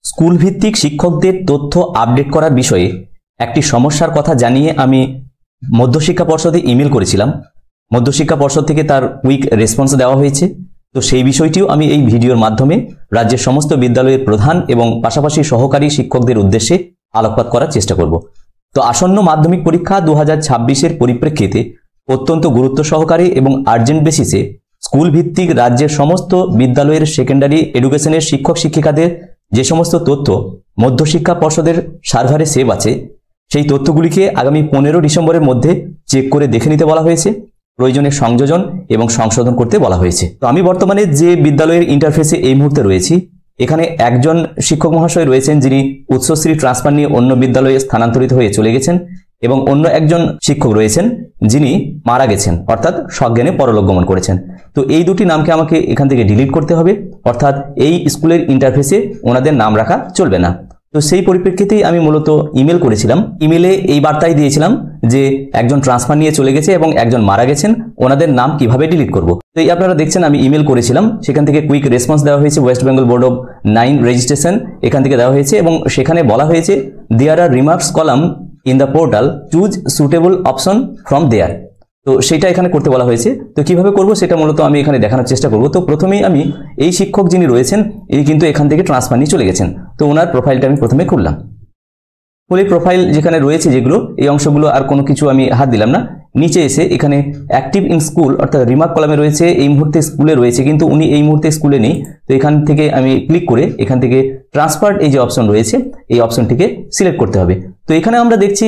School ভিত্তিক শিক্ষকদের তথ্য আপডেট করার বিষয়ে একটি সমস্যার কথা জানিয়ে আমি মধ্যশিক্ষা পর্ষদে ইমেল করেছিলাম। মধ্যশিক্ষা পর্ষদ থেকে তার কুইক রেসপন্স দেওয়া হয়েছে। তো সেই বিষয়টিও আমি এই ভিডিওর মাধ্যমে রাজ্যের সমস্ত বিদ্যালয়ের প্রধান এবং পাশাপাশি সহকারী শিক্ষকদের উদ্দেশ্যে আলোকপাত করার চেষ্টা করব। তো আসন্ন মাধ্যমিক পরীক্ষা 2026-এর পরিপ্রেক্ষিতে অত্যন্ত গুরুত্ব সহকারে এবং আর্জেন্ট বেসিসে স্কুল ভিত্তিক রাজ্যের সমস্ত বিদ্যালয়ের সেকেন্ডারি এডুকেশনের শিক্ষক শিক্ষিকাদের যে সমস্ত তথ্য মধ্যশিক্ষা পর্ষদের সার্ভারে সেভ আছে, সেই তথ্যগুলিকে আগামী 15 ডিসেম্বরের মধ্যে চেক করে দেখে নিতে বলা হয়েছে। প্রয়োজনে সংযোজন এবং সংশোধন করতে বলা হয়েছে। তো আমি বর্তমানে যে বিদ্যালয়ের ইন্টারফেসে এই মুহূর্তে রয়েছি, এখানে একজন শিক্ষক মহাশয় রয়েছেন যিনি উচ্চশ্রী ট্রান্সফার নিয়ে অন্য বিদ্যালয়ে স্থানান্তরিত হয়ে চলে গেছেন, এবং অন্য একজন শিক্ষক রয়েছেন যিনি মারা গেছেন, অর্থাৎ সজ্ঞানে পরলোক গমন করেছেন। তো এই দুটি নামকে আমাকে এখান থেকে ডিলিট করতে হবে, অর্থাৎ এই স্কুলের ইন্টারফেসে ওনাদের নাম রাখা চলবে না। তো সেই পরিপ্রেক্ষিতেই আমি মূলত ইমেল করেছিলাম। ইমেলে এই বার্তাই দিয়েছিলাম যে একজন ট্রান্সফার নিয়ে চলে গেছে এবং একজন মারা গেছেন, ওনাদের নাম কিভাবে ডিলিট করব। তো এই আপনারা দেখছেন আমি ইমেল করেছিলাম, সেখান থেকে কুইক রেসপন্স দেওয়া হয়েছে। West Bengal board of 9 registration এখান থেকে দেওয়া হয়েছে, এবং সেখানে বলা হয়েছে দেয়ার আর remarks column in the portal, choose suitable option from দেয়ার। তো সেটা এখানে করতে বলা হয়েছে। তো কিভাবে করব সেটা মূলত আমি এখানে দেখানোর চেষ্টা করব। তো প্রথমেই আমি এই শিক্ষক যিনি রয়েছেন এই কিন্তু এখান থেকে ট্রান্সফার নিয়ে চলে গেছেন। তো ওনার প্রোফাইলটা আমি প্রথমে খুললাম। ফুল প্রোফাইল যেখানে রয়েছে যেগুলো, এই অংশগুলো আর কোনো কিছু আমি হাত দিলাম না। নিচে এসে এখানে অ্যাক্টিভ ইন স্কুল অর্থাৎ রিমার্ক কলামে রয়েছে এই মুহূর্তে স্কুলে রয়েছে, কিন্তু উনি এই মুহূর্তে স্কুলে নেই। তো এখান থেকে আমি ক্লিক করে এখান থেকে ট্রান্সফার্ড এই যে অপশন রয়েছে এই অপশনটিকে সিলেক্ট করতে হবে। তো এখানে আমরা দেখছি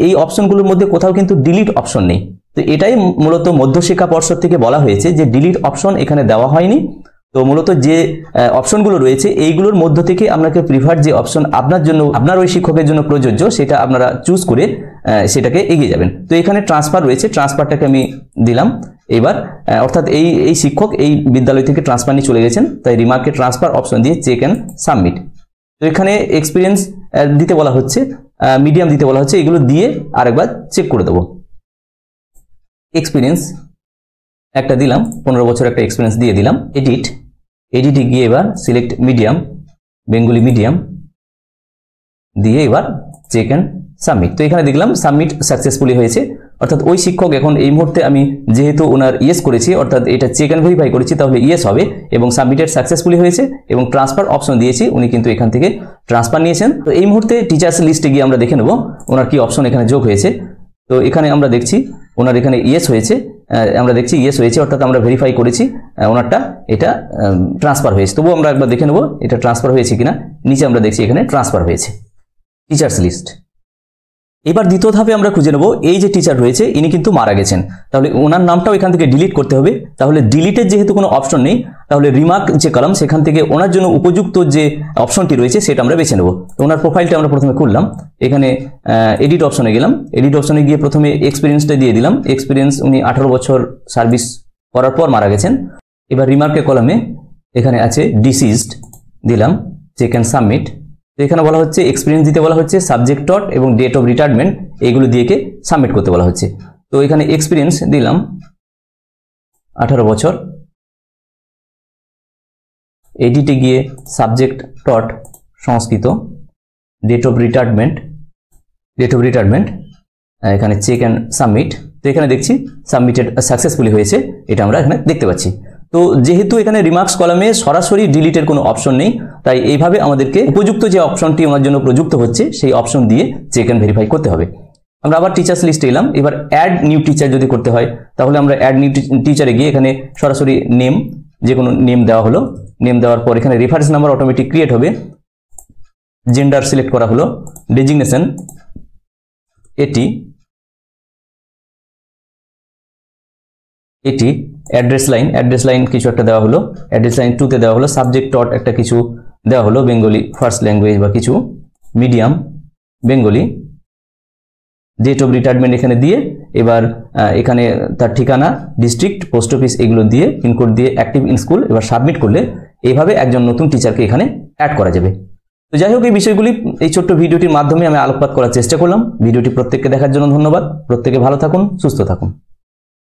এই অপশনগুলোর মধ্যে কোথাও কিন্তু ডিলিট অপশন নেই। তো এটাই মূলত মধ্যশিক্ষা পর্ষদ থেকে বলা হয়েছে যে ডিলিট অপশন এখানে দেওয়া হয়নি। তো মূলত যে অপশনগুলো রয়েছে এইগুলোর মধ্য থেকে আপনাকে প্রিফার্ড যে অপশন আপনার জন্য, আপনার ওই শিক্ষকের জন্য প্রযোজ্য, সেটা আপনারা চুজ করে সেটাকে এগিয়ে যাবেন। তো এখানে ট্রান্সফার রয়েছে, ট্রান্সফারটাকে আমি দিলাম। এবার অর্থাৎ এই শিক্ষক এই বিদ্যালয় থেকে ট্রান্সফার নিয়ে চলে গেছেন, তাই রিমার্কে ট্রান্সফার অপশন দিয়ে চেক অ্যান্ড সাবমিট। তো এখানে এক্সপিরিয়েন্স দিতে বলা হচ্ছে, মিডিয়াম দিতে বলা হচ্ছে, এগুলো দিয়ে আরেকবার চেক করে দেবো। এক্সপিরিয়েন্স একটা দিলাম, 15 বছর একটা এক্সপিরিয়েন্স দিয়ে দিলাম। এডিটে গিয়ে এবার সিলেক্ট মিডিয়াম, বেঙ্গলি মিডিয়াম দিয়ে এবার চেক অ্যান্ড সাবমিট। তো এখানে দেখলাম সাবমিট সাকসেসফুলি হয়েছে, অর্থাৎ ওই শিক্ষক এখন এই মুহূর্তে আমি যেহেতু ওনার ইয়েস করেছি, অর্থাৎ এটা চেক অ্যান্ড ভেরিফাই করেছি, তাহলে ইয়েস হবে এবং সাবমিটেড সাকসেসফুলি হয়েছে এবং ট্রান্সফার অপশন দিয়েছি, উনি কিন্তু এখান থেকে ট্রান্সফার নিয়েছেন। তো এই মুহূর্তে টিচার্স লিস্টে গিয়ে আমরা দেখে নেব ওনার কি অপশন এখানে যোগ হয়েছে। তো এখানে আমরা দেখছি ওনার এখানে ইয়েস হয়েছে, আমরা দেখছি ইয়েস হয়েছে, অর্থাৎ আমরা ভেরিফাই করেছি ওনারটা এটা ট্রান্সফার হয়েছে। তবুও আমরা একবার দেখে নেব এটা ট্রান্সফার হয়েছে কিনা। নিচে আমরা দেখছি এখানে ট্রান্সফার হয়েছে টিচার্স লিস্ট। এবার দ্বিতীয় ধাপে আমরা খুঁজে নেব এই যে টিচার রয়েছে ইনি কিন্তু মারা গেছেন, তাহলে ওনার নামটাও এখান থেকে ডিলিট করতে হবে। তাহলে ডিলিটের যেহেতু কোনো অপশন নেই, তাহলে রিমার্ক যে কলাম সেখান থেকে ওনার জন্য উপযুক্ত যে অপশনটি রয়েছে সেটা আমরা বেছে নেব। ওনার প্রোফাইলটা আমরা প্রথমে খুললাম, এখানে এডিট অপশনে গেলাম। এডিট অপশনে গিয়ে প্রথমে এক্সপিরিয়েন্সটা দিয়ে দিলাম। এক্সপিরিয়েন্স উনি 18 বছর সার্ভিস করার পর মারা গেছেন। এবার রিমার্কের কলামে এখানে আছে ডিসিজড, দিলাম চেক অ্যান্ড সাবমিট। তো এখানে বলা হচ্ছে এক্সপিরিয়েন্স দিতে বলা হচ্ছে, সাবজেক্ট ডট এবং ডেট অফ রিটায়ারমেন্ট এইগুলো দিয়ে সাবমিট করতে বলা হচ্ছে। তো এখানে এক্সপিরিয়েন্স দিলাম 18 বছর। এডিটে গিয়ে subject dot Sanskrit, date of retirement এখানে চেক অ্যান্ড সাবমিট। তো এখানে দেখছি সাবমিটেড সাকসেসফুলি হয়েছে, এটা আমরা এখানে দেখতে পাচ্ছি। তো যেহেতু এখানে রিমার্কস কলামে সরাসরি ডিলিটের কোনো অপশন নেই, তাই এইভাবে আমাদেরকে উপযুক্ত যে অপশনটি ওনার জন্য প্রযুক্ত হচ্ছে সেই অপশন দিয়ে চেক অ্যান্ড ভেরিফাই করতে হবে। আমরা আবার টিচার্স লিস্টে এলাম। এবার অ্যাড নিউ টিচার যদি করতে হয়, তাহলে আমরা অ্যাড নিউ টিচারে গিয়ে এখানে সরাসরি নেম, যে কোনো নেম দেওয়া হলো। নেম দেওয়ার পর এখানে রেফারেন্স নাম্বার অটোমেটিক ক্রিয়েট হবে। জেন্ডার সিলেক্ট করা হলো, ডেজিগনেশন এটি, অ্যাড্রেস লাইন কিছু একটা দেওয়া হলো, অ্যাড্রেস লাইন 2 তে দেওয়া হলো। সাবজেক্ট ডট একটা কিছু দেওয়া হলো, বেঙ্গলি ফার্স্ট ল্যাঙ্গুয়েজ বা কিছু, medium Bengali, date of retirement এখানে দিয়ে এবার এখানে তার ঠিকানা, ডিস্ট্রিক্ট, পোস্ট অফিস এগুলো দিয়ে পিনকোড দিয়ে অ্যাক্টিভ ইন স্কুল এবার সাবমিট করলে এইভাবে একজন নতুন টিচারকে এখানে অ্যাড করা যাবে। তো যাই হোক, এই বিষয়গুলি এই ছোট্ট ভিডিওটির মাধ্যমে আমি আলোকপাত করার চেষ্টা করলাম। ভিডিওটি প্রত্যেককে দেখার জন্য ধন্যবাদ। প্রত্যেকে ভালো থাকুন, সুস্থ থাকুন।